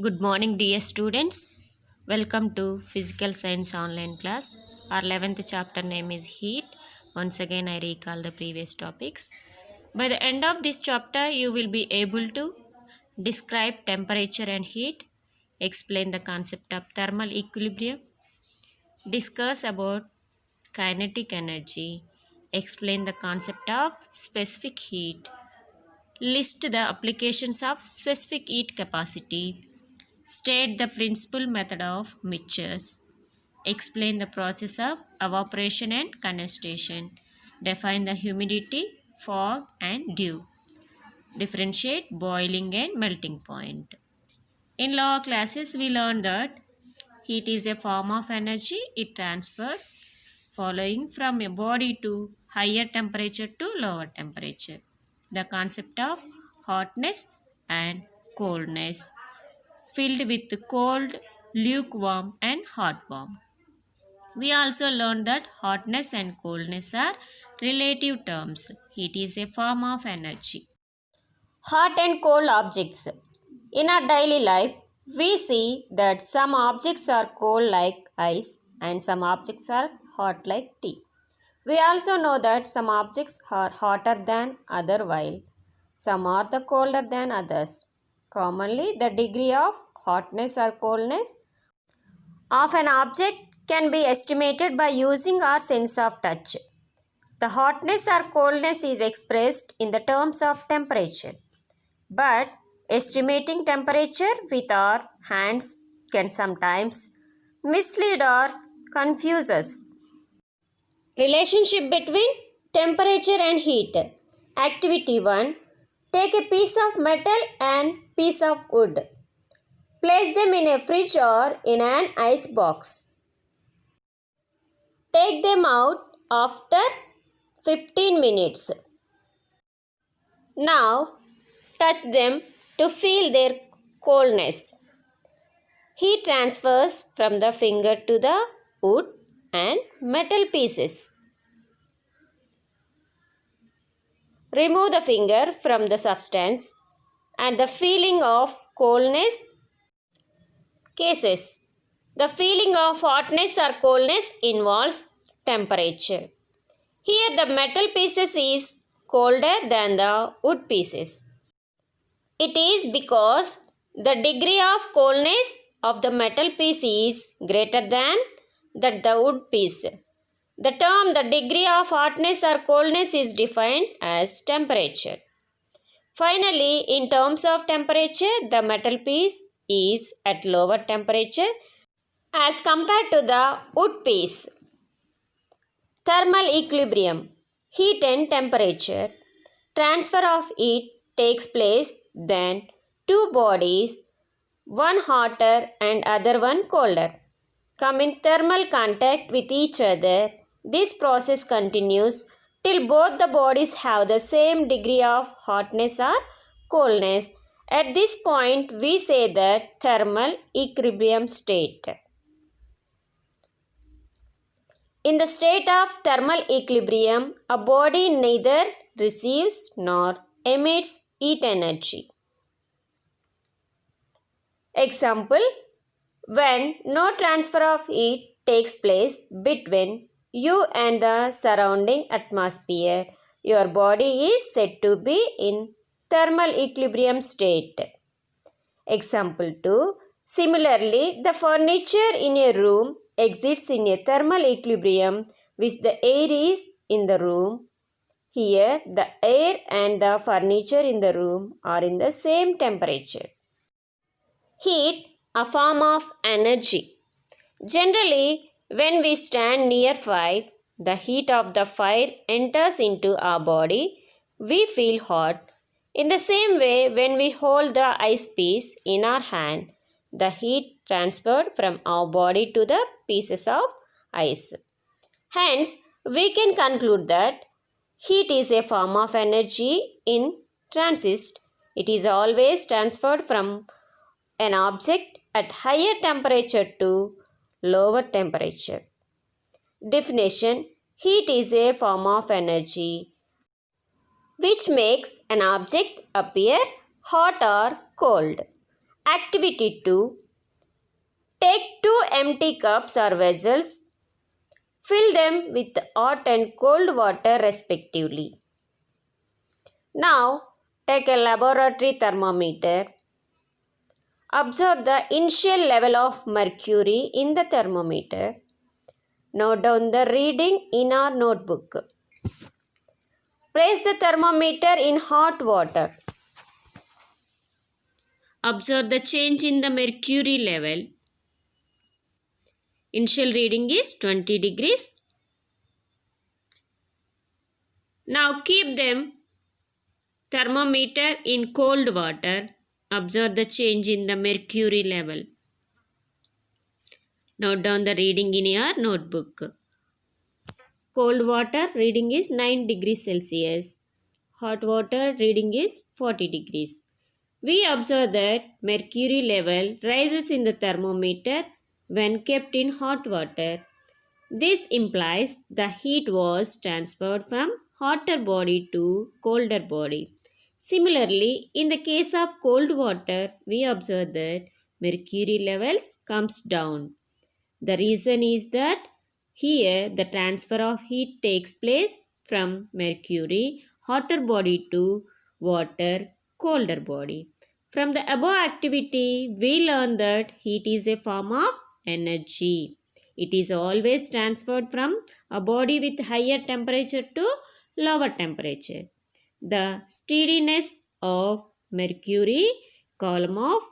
Good morning, dear students. Welcome to Physical Science online class. Our 11th chapter name is Heat. Once again, I recall the previous topics. By the end of this chapter, you will be able to describe temperature and heat, explain the concept of thermal equilibrium, discuss about kinetic energy, explain the concept of specific heat, list the applications of specific heat capacity, state the principal method of mixtures. Explain the process of evaporation and condensation. Define the humidity, fog, and dew. Differentiate boiling and melting point. In lower classes, we learned that heat is a form of energy. It transferred following from a body to higher temperature to lower temperature. The concept of hotness and coldness, filled with cold, lukewarm, and hot warm. We also learned that hotness and coldness are relative terms. Heat is a form of energy. Hot and cold objects. In our daily life, we see that some objects are cold like ice and some objects are hot like tea. We also know that some objects are hotter than other while some are the colder than others. Commonly, the degree of hotness or coldness of an object can be estimated by using our sense of touch. The hotness or coldness is expressed in the terms of temperature. But estimating temperature with our hands can sometimes mislead or confuse us. Relationship between temperature and heat. Activity 1. Take a piece of metal and piece of wood. Place them in a fridge or in an ice box. Take them out after 15 minutes. Now, touch them to feel their coldness. Heat transfers from the finger to the wood and metal pieces. Remove the finger from the substance and the feeling of coldness cases. The feeling of hotness or coldness involves temperature. Here the metal pieces is colder than the wood pieces. It is because the degree of coldness of the metal piece is greater than that the wood piece. The term the degree of hotness or coldness is defined as temperature. Finally, in terms of temperature, the metal piece is at lower temperature as compared to the wood piece. Thermal equilibrium. Heat and temperature. Transfer of heat takes place then two bodies, one hotter and other one colder, come in thermal contact with each other. This process continues till both the bodies have the same degree of hotness or coldness. At this point, we say that thermal equilibrium state. In the state of thermal equilibrium, a body neither receives nor emits heat energy. Example, when no transfer of heat takes place between you and the surrounding atmosphere, your body is said to be in thermal equilibrium state. Example 2. Similarly, the furniture in a room exists in a thermal equilibrium which the air is in the room. Here, the air and the furniture in the room are in the same temperature. Heat, a form of energy. Generally, when we stand near fire, the heat of the fire enters into our body. We feel hot. In the same way, when we hold the ice piece in our hand, the heat transferred from our body to the pieces of ice. Hence, we can conclude that heat is a form of energy in transit. It is always transferred from an object at higher temperature to lower temperature. Definition: heat is a form of energy which makes an object appear hot or cold. Activity 2. Take 2 empty cups or vessels. Fill them with hot and cold water respectively. Now, take a laboratory thermometer. Observe the initial level of mercury in the thermometer. Note down the reading in our notebook. Place the thermometer in hot water. Observe the change in the mercury level. Initial reading is 20 degrees. Now keep them thermometer in cold water. Observe the change in the mercury level. Note down the reading in your notebook. Cold water reading is 9 degrees Celsius. Hot water reading is 40 degrees. We observe that mercury level rises in the thermometer when kept in hot water. This implies the heat was transferred from hotter body to colder body. Similarly, in the case of cold water, we observe that mercury levels comes down. The reason is that here the transfer of heat takes place from mercury, hotter body to water, colder body. From the above activity, we learn that heat is a form of energy. It is always transferred from a body with higher temperature to lower temperature. The steadiness of mercury column of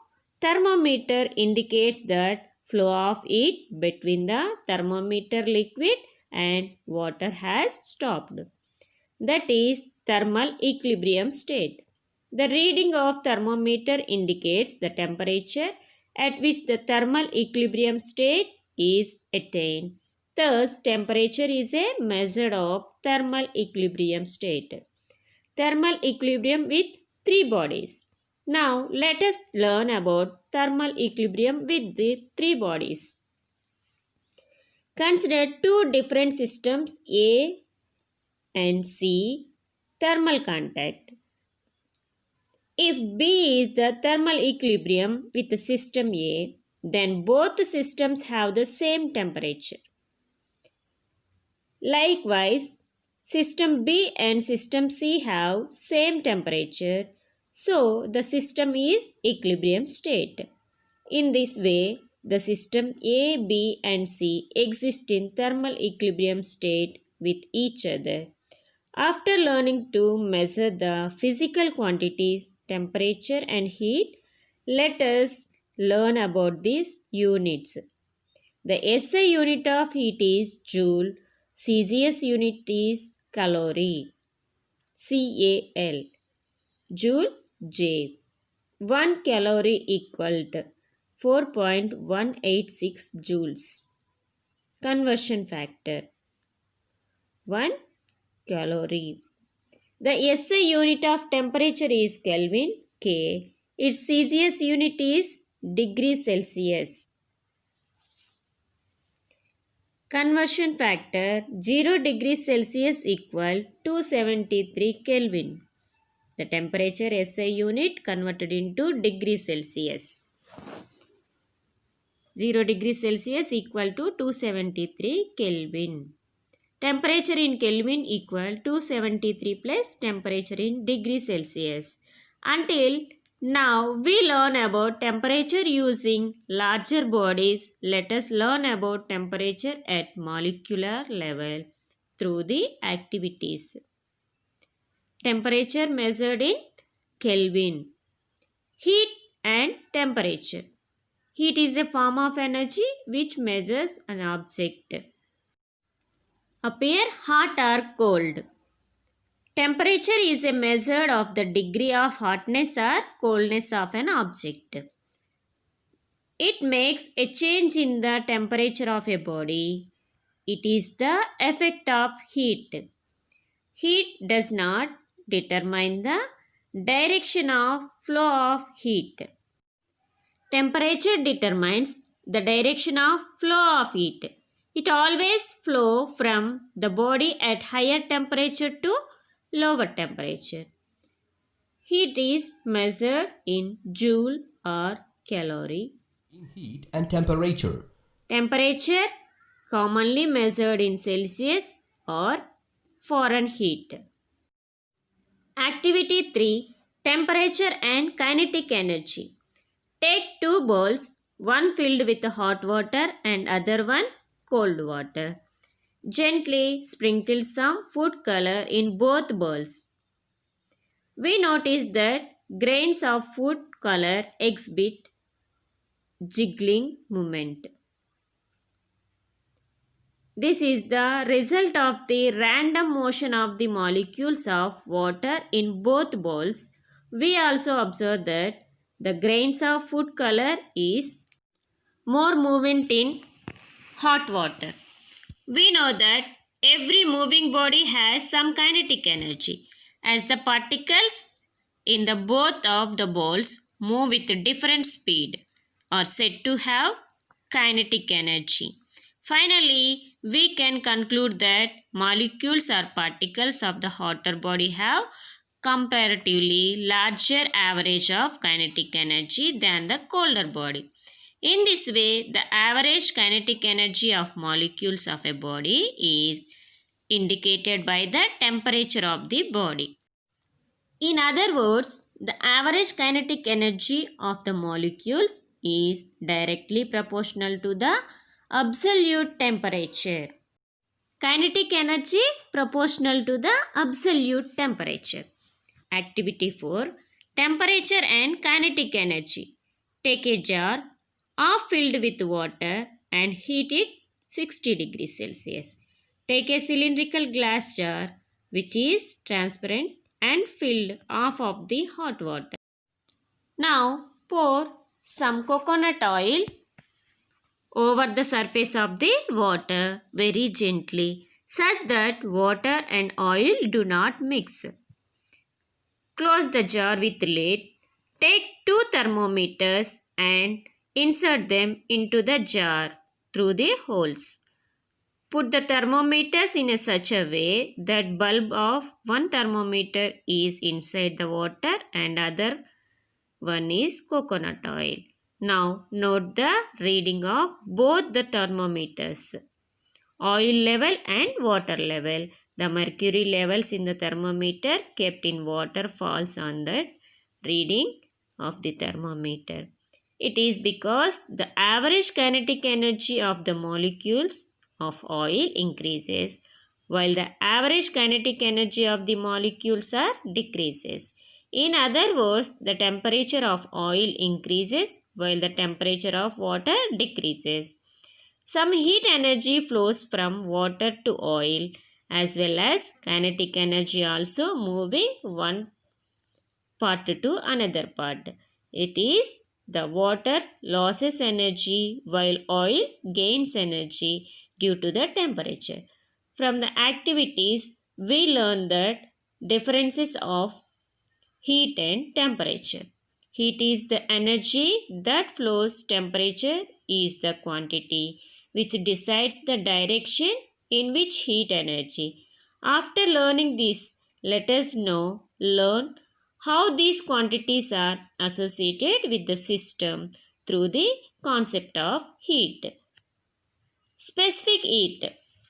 thermometer indicates that flow of heat between the thermometer liquid and water has stopped. That is thermal equilibrium state. The reading of thermometer indicates the temperature at which the thermal equilibrium state is attained. Thus, temperature is a measure of thermal equilibrium state. Thermal equilibrium with 3 bodies. Now, let us learn about thermal equilibrium with the 3 bodies. Consider 2 different systems A and C thermal contact. If B is the thermal equilibrium with the system A, then both systems have the same temperature. Likewise, system B and system C have same temperature, so the system is equilibrium state. In this way, the system A, B and C exist in thermal equilibrium state with each other. After learning to measure the physical quantities, temperature and heat, let us learn about these units. The SI unit of heat is joule, CGS unit is calorie, CAL, joule J. 1 calorie equaled 4.186 joules. Conversion factor 1 calorie. The SI unit of temperature is Kelvin, K. Its CGS unit is degree Celsius. Conversion factor 0 degrees Celsius equal 273 Kelvin. The temperature SI unit converted into degree Celsius. 0 degrees Celsius equal to 273 Kelvin. Temperature in Kelvin equal 273 plus temperature in degree Celsius. Until now we learn about temperature using larger bodies. Let us learn about temperature at molecular level through the activities. Temperature measured in Kelvin. Heat and temperature. Heat is a form of energy which measures an object. Appear hot or cold. Temperature is a measure of the degree of hotness or coldness of an object. It makes a change in the temperature of a body. It is the effect of heat. Heat does not determine the direction of flow of heat. Temperature determines the direction of flow of heat. It always flows from the body at higher temperature to lower temperature. Heat is measured in joule or calorie. In heat and temperature. Temperature commonly measured in Celsius or Fahrenheit. Activity 3. Temperature and kinetic energy. Take two bowls, one filled with hot water and other one cold water. Gently sprinkle some food color in both bowls. We notice that grains of food color exhibit jiggling movement. This is the result of the random motion of the molecules of water in both bowls. We also observe that the grains of food color is more movement in hot water. We know that every moving body has some kinetic energy, as the particles in the both of the bowls move with different speed are said to have kinetic energy. Finally, we can conclude that molecules or particles of the hotter body have comparatively larger average of kinetic energy than the colder body. In this way, the average kinetic energy of molecules of a body is indicated by the temperature of the body. In other words, the average kinetic energy of the molecules is directly proportional to the absolute temperature. Kinetic energy proportional to the absolute temperature. Activity 4. Temperature and kinetic energy. Take a jar half filled with water and heat it 60 degrees Celsius. Take a cylindrical glass jar which is transparent and filled half of the hot water. Now pour some coconut oil over the surface of the water very gently such that water and oil do not mix. Close the jar with lid. Take two thermometers and insert them into the jar through the holes. Put the thermometers in such a way that bulb of one thermometer is inside the water and other one is coconut oil. Now note the reading of both the thermometers, oil level and water level. The mercury levels in the thermometer kept in water falls on the reading of the thermometer. It is because the average kinetic energy of the molecules of oil increases while the average kinetic energy of the molecules are decreases. In other words, the temperature of oil increases while the temperature of water decreases. Some heat energy flows from water to oil as well as kinetic energy also moving one part to another part. It is the water loses energy while oil gains energy due to the temperature. From the activities, we learn that differences of heat and temperature. Heat is the energy that flows, temperature is the quantity which decides the direction in which heat energy. After learning this, let us now learn how these quantities are associated with the system through the concept of heat. Specific heat.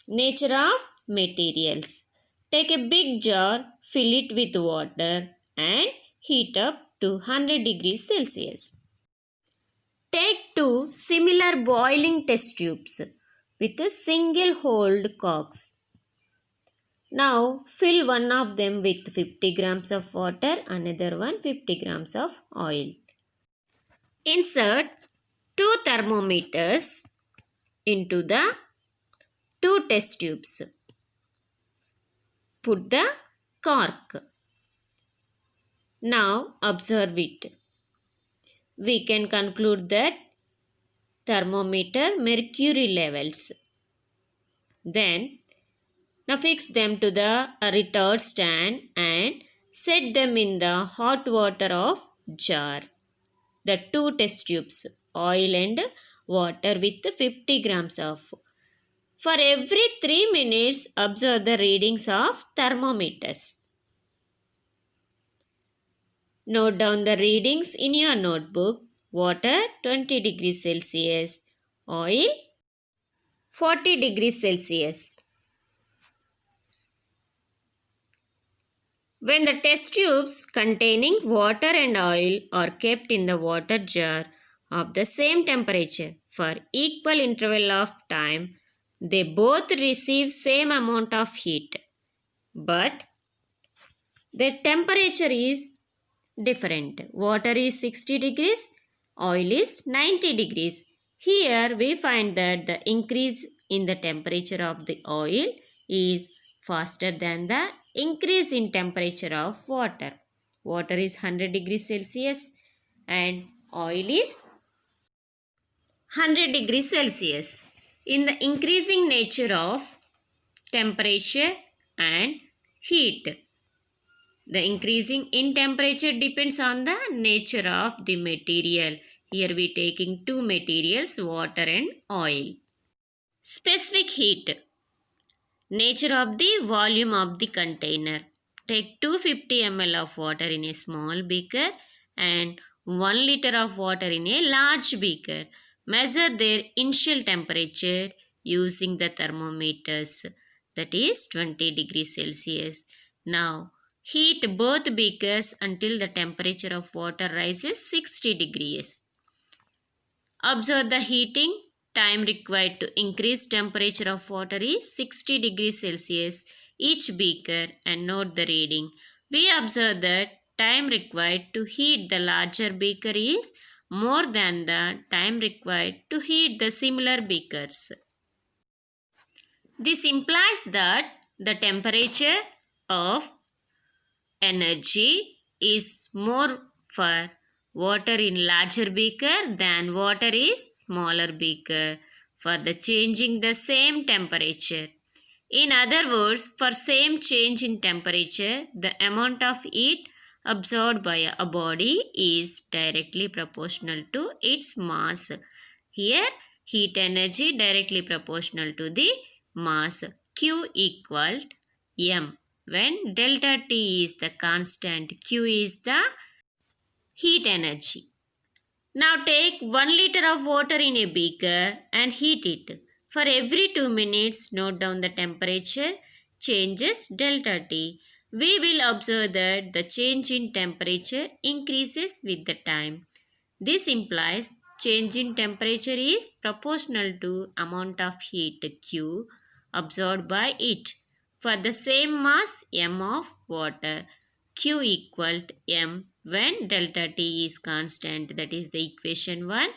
Nature of materials. Take a big jar, fill it with water and heat up to 100 degrees Celsius. Take two similar boiling test tubes with a single holed corks. Now fill one of them with 50 grams of water, another one 50 grams of oil. Insert two thermometers into the two test tubes. Put the cork. Now observe it. We can conclude that thermometer mercury levels. Then now fix them to the retard stand and set them in the hot water of jar. The two test tubes, oil and water with 50 grams of. For every 3 minutes, observe the readings of thermometers. Note down the readings in your notebook. water 20 degrees Celsius, oil 40 degrees Celsius. When the test tubes containing water and oil are kept in the water jar of the same temperature for equal interval of time, they both receive same amount of heat, but their temperature is different. Water is 60 degrees, oil is 90 degrees. Here we find that the increase in the temperature of the oil is faster than the increase in temperature of water. Water is 100 degrees Celsius and oil is 100 degrees Celsius. In the increasing nature of temperature and heat, the increasing in temperature depends on the nature of the material. Here we taking two materials, water and oil. Specific heat. Nature of the volume of the container. Take 250 ml of water in a small beaker and 1 liter of water in a large beaker. Measure their initial temperature using the thermometers, that is 20 degrees Celsius. Now, heat both beakers until the temperature of water rises 60 degrees. Observe the heating. Time required to increase temperature of water is 60 degrees Celsius each beaker and note the reading. We observe that time required to heat the larger beaker is more than the time required to heat the similar beakers. This implies that the temperature of energy is more for water in larger beaker than water is smaller beaker for the changing the same temperature. In other words, for same change in temperature, the amount of heat absorbed by a body is directly proportional to its mass. Here, heat energy directly proportional to the mass. Q equals M. When delta T is the constant, Q is the heat energy. Now take 1 liter of water in a beaker and heat it. For every 2 minutes, note down the temperature changes delta T. We will observe that the change in temperature increases with the time. This implies change in temperature is proportional to amount of heat Q absorbed by it. For the same mass M of water, Q equal to M when delta T is constant, that is the equation 1.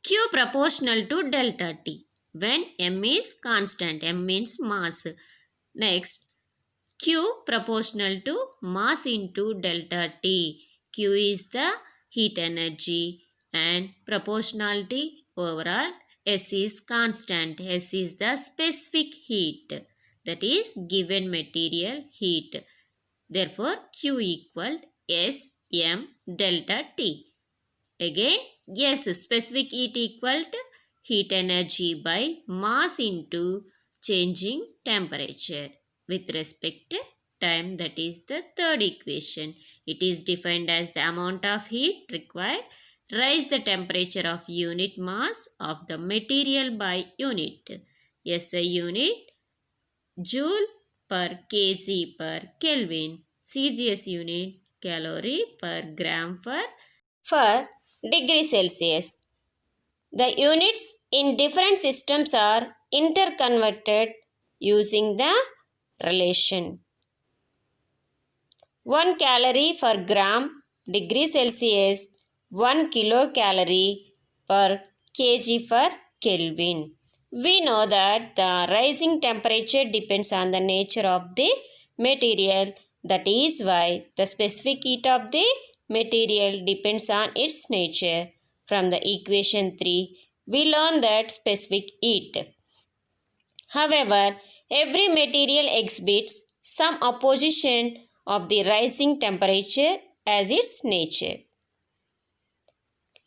Q proportional to delta T when M is constant, M means mass. Next, Q proportional to mass into delta T. Q is the heat energy and proportionality overall. S is constant. S is the specific heat, that is given material heat. Therefore, Q equal S M delta T. Again, S specific heat equal to heat energy by mass into changing temperature with respect to time, that is the third equation. It is defined as the amount of heat required rise the temperature of unit mass of the material by unit. SI unit joule per kg per Kelvin. CGS unit calorie per gram for degree Celsius. The units in different systems are interconverted using the relation 1 calorie per gram degree Celsius, 1 kilocalorie per kg per Kelvin. We know that the rising temperature depends on the nature of the material. That is why the specific heat of the material depends on its nature. From the equation 3, we learn that specific heat. However, every material exhibits some opposition of the rising temperature as its nature.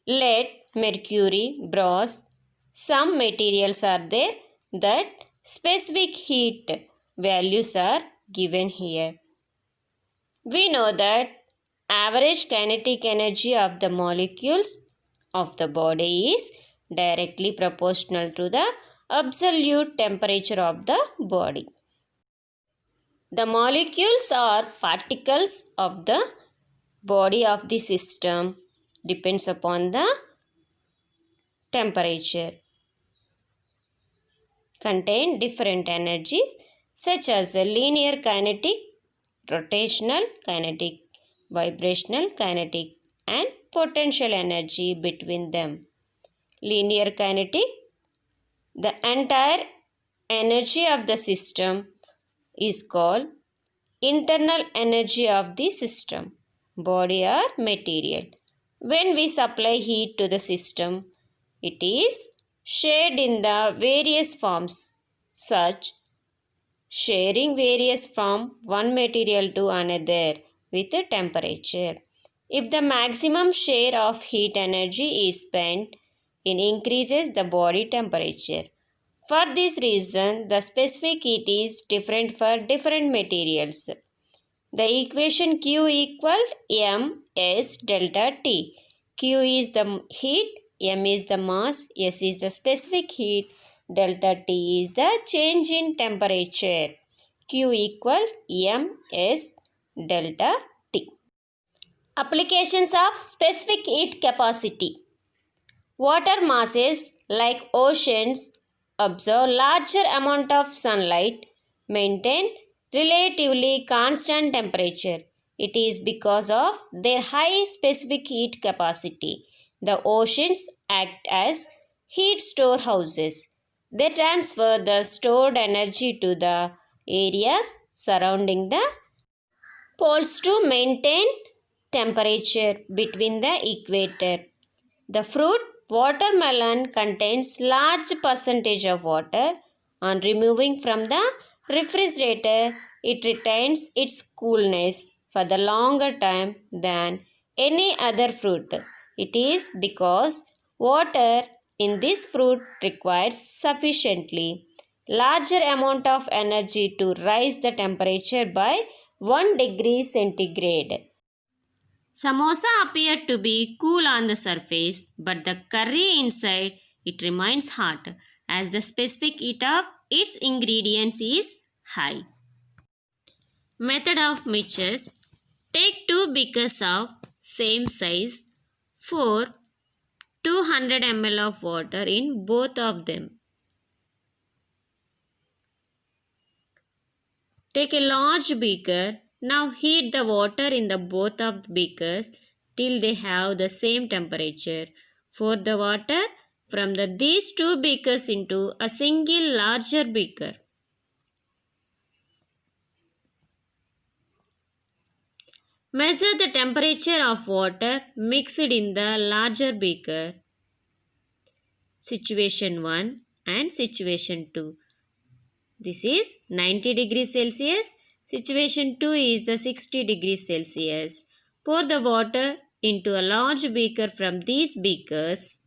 Lead, mercury, brass, some materials are there that specific heat values are given here. We know that average kinetic energy of the molecules of the body is directly proportional to the absolute temperature of the body. The molecules or particles of the body of the system depends upon the temperature, contain different energies such as linear kinetic, rotational kinetic, vibrational kinetic, and potential energy between them. Linear kinetic, the entire energy of the system is called internal energy of the system, body or material. When we supply heat to the system, it is shared in the various forms, such sharing varies from one material to another with temperature. If the maximum share of heat energy is spent, it increases the body temperature. For this reason, the specific heat is different for different materials. The equation Q equal M/S delta T. Q is the heat, M is the mass, S is the specific heat, delta T is the change in temperature. Q equal M/S delta T. Applications of specific heat capacity. Water masses like oceans absorb larger amount of sunlight, maintain relatively constant temperature. It is because of their high specific heat capacity. The oceans act as heat storehouses. They transfer the stored energy to the areas surrounding the poles to maintain temperature between the equator. The fruit watermelon contains large percentage of water. On removing from the refrigerator, it retains its coolness for the longer time than any other fruit. It is because water in this fruit requires sufficiently larger amount of energy to raise the temperature by 1 degree centigrade. Samosa appeared to be cool on the surface, but the curry inside it remains hot as the specific heat of its ingredients is high. Method of mixtures. Take 2 beakers of same size. Pour 200 ml of water in both of them. Take a large beaker. Now heat the water in the both of the beakers till they have the same temperature. Pour the water from these 2 beakers into a single larger beaker. Measure the temperature of water mixed in the larger beaker. Situation 1 and situation 2. This is 90 degrees Celsius. Situation 2 is the 60 degrees Celsius. Pour the water into a large beaker from these beakers.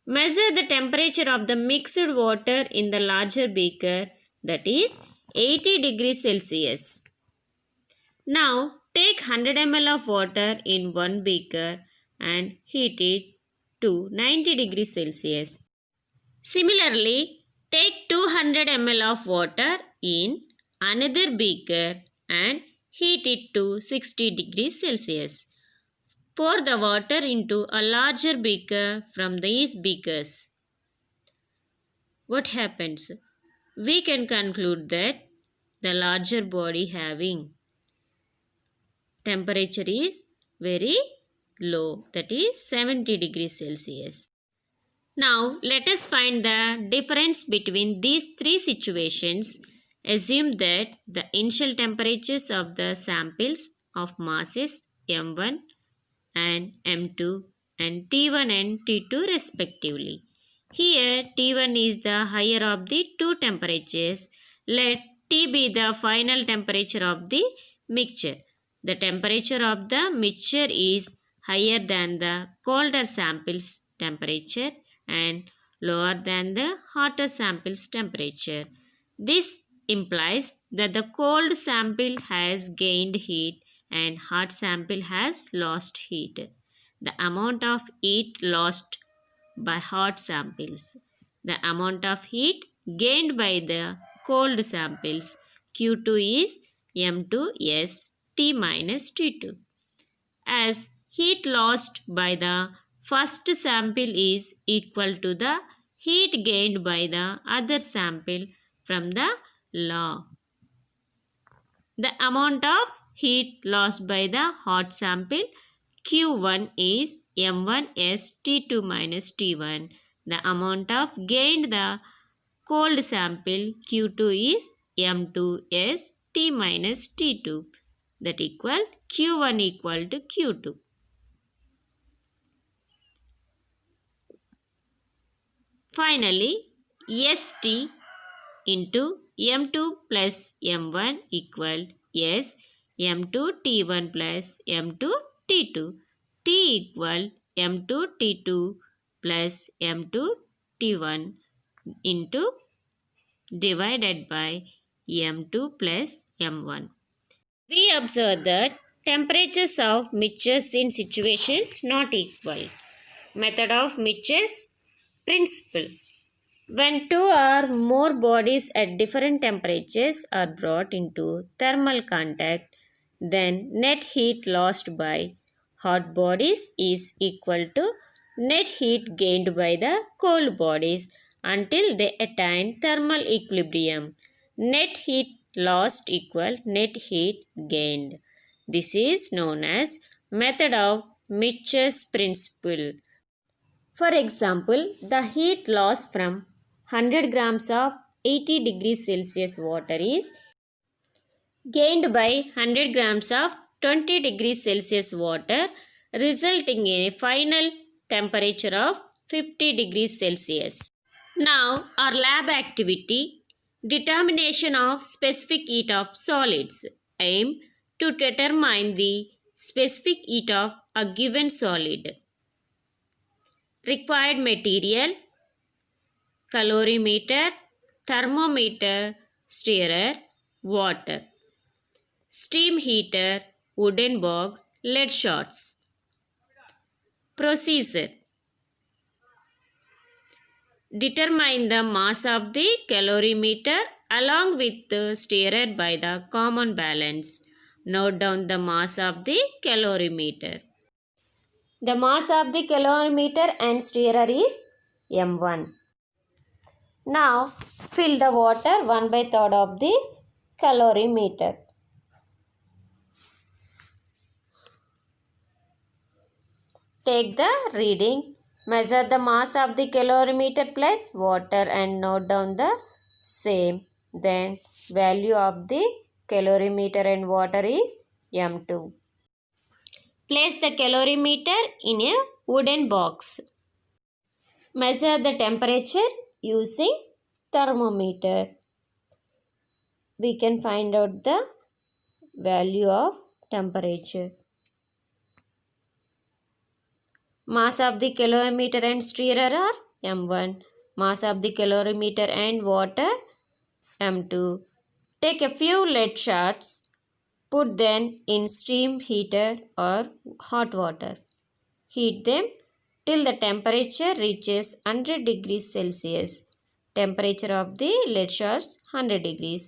Measure the temperature of the mixed water in the larger beaker, that is 80 degrees Celsius. Now take 100 ml of water in one beaker and heat it to 90 degrees Celsius. Similarly, take 200 ml of water in another beaker and heat it to 60 degrees Celsius. Pour the water into a larger beaker from these beakers. What happens? We can conclude that the larger body having temperature is very low, that is 70 degrees Celsius. Now let us find the difference between these 3 situations. Assume that the initial temperatures of the samples of masses M1 and M2 and T1 and T2 respectively. Here T1 is the higher of the 2 temperatures. Let T be the final temperature of the mixture. The temperature of the mixture is higher than the colder sample's temperature and lower than the hotter sample's temperature. This implies that the cold sample has gained heat and hot sample has lost heat. The amount of heat lost by hot samples. The amount of heat gained by the cold samples. Q2 is M2S T minus T2. As heat lost by the first sample is equal to the heat gained by the other sample from the law. The amount of heat lost by the hot sample Q1 is M1S T2 minus T1. The amount of gained the cold sample Q2 is M2S T minus T2. That equal Q1 equal to Q2. Finally, ST into M2 plus M1 equal S M2 T1 plus M2 T2. T equal M2 T2 plus M2 T1 into divided by M2 plus M1. We observe that temperatures of mixtures in situations not equal. Method of mixtures principle. When two or more bodies at different temperatures are brought into thermal contact, then net heat lost by hot bodies is equal to net heat gained by the cold bodies until they attain thermal equilibrium. Net heat lost equal net heat gained. This is known as method of mixtures principle. For example, the heat loss from 100 grams of 80 degrees Celsius water is gained by 100 grams of 20 degrees Celsius water, resulting in a final temperature of 50 degrees Celsius. Now, our lab activity, determination of specific heat of solids. Aim to determine the specific heat of a given solid. Required material: calorimeter, thermometer, stirrer, water. Steam heater, wooden box, lead shots. Procedure: determine the mass of the calorimeter along with the stirrer by the common balance. Note down the mass of the calorimeter. The mass of the calorimeter and stirrer is M1. Now fill the water 1/3 of the calorimeter. Take the reading. Measure the mass of the calorimeter plus water and note down the same. Then value of the calorimeter and water is M2. Place the calorimeter in a wooden box. Measure the temperature using thermometer. We can find out the value of temperature. Mass of the calorimeter and stirrer are M1. Mass of the calorimeter and water M2. Take a few lead shots. Put them in steam heater or hot water. Heat them till the temperature reaches 100 degrees Celsius. Temperature of the lead shots 100 degrees.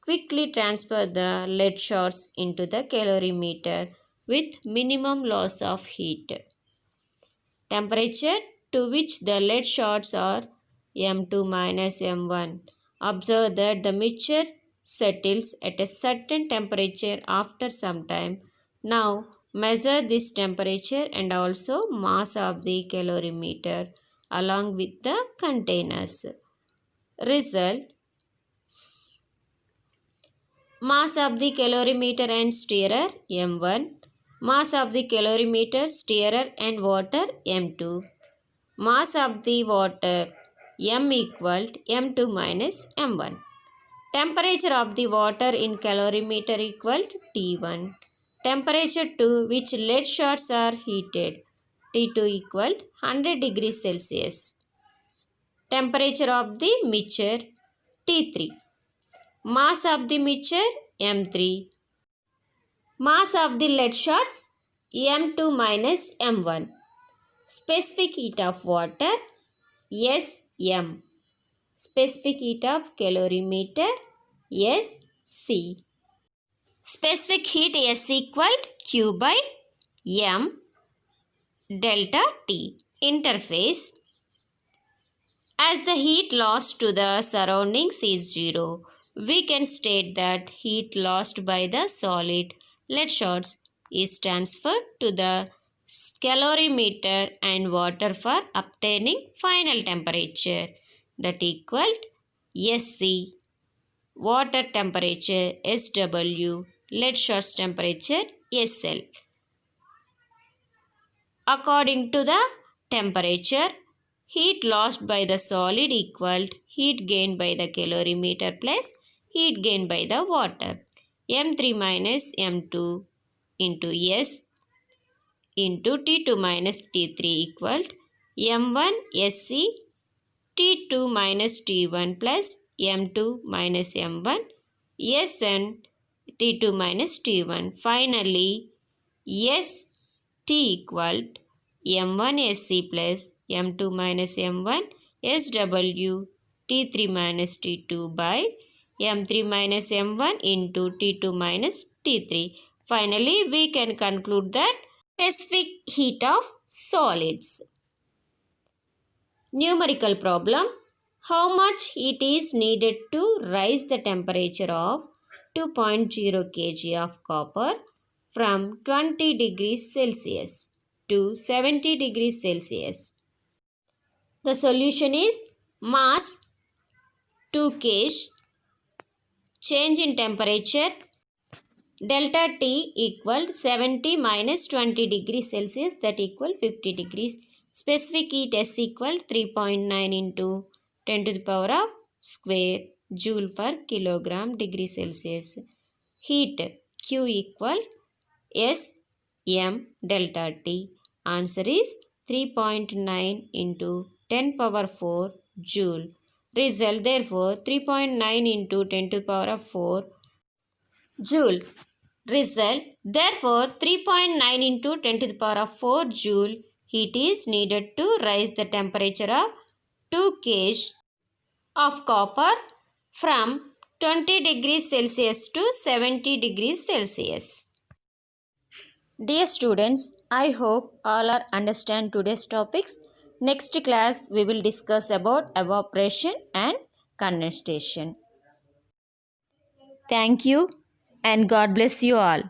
Quickly transfer the lead shots into the calorimeter with minimum loss of heat. Temperature to which the lead shots are M2 minus M1. Observe that the mixture settles at a certain temperature after some time. Now measure this temperature and also mass of the calorimeter along with the containers. Result: mass of the calorimeter and stirrer M1. Mass of the calorimeter, stirrer and water M2. Mass of the water M equal to M2 minus M1. Temperature of the water in calorimeter equal to T1. Temperature to which lead shots are heated T2 equal to 100 degrees Celsius. Temperature of the mixture T3. Mass of the mixture M3. Mass of the lead shots M2 minus M1. Specific heat of water SM. Specific heat of calorimeter SC. Specific heat S equal Q by M delta T. Interface. As the heat lost to the surroundings is 0, we can state that heat lost by the solid lead shots is transferred to the calorimeter and water for obtaining final temperature, that equaled SC. Water temperature SW, lead shots temperature SL. According to the temperature, heat lost by the solid equaled heat gained by the calorimeter plus heat gained by the water. M3 minus M2 into S into T2 minus T3 equaled M1 SC T2 minus T1 plus M2 minus M1 SN T2 minus T1. Finally, S T equaled M1 SC plus M2 minus M1 SW T3 minus T2 by M3 minus M1 into T2 minus T3. Finally, we can conclude that specific heat of solids. Numerical problem. How much heat is needed to raise the temperature of 2.0 kg of copper from 20 degrees Celsius to 70 degrees Celsius? The solution is mass 2 kg, change in temperature delta T equal 70 minus 20 degrees Celsius, that equal 50 degrees. Specific heat S equal 3.9 into 10 to the power of square joule per kilogram degree Celsius. Heat Q equal S M delta T. Answer is 3.9 into 10 power 4 joule. Result, therefore 3.9 into 10 to the power of 4 joule. Result, therefore 3.9 into 10 to the power of 4 joule heat is needed to raise the temperature of 2 kg of copper from 20 degrees Celsius to 70 degrees Celsius. Dear students, I hope all are understand today's topics. Next class we will discuss about evaporation and condensation. Thank you and God bless you all.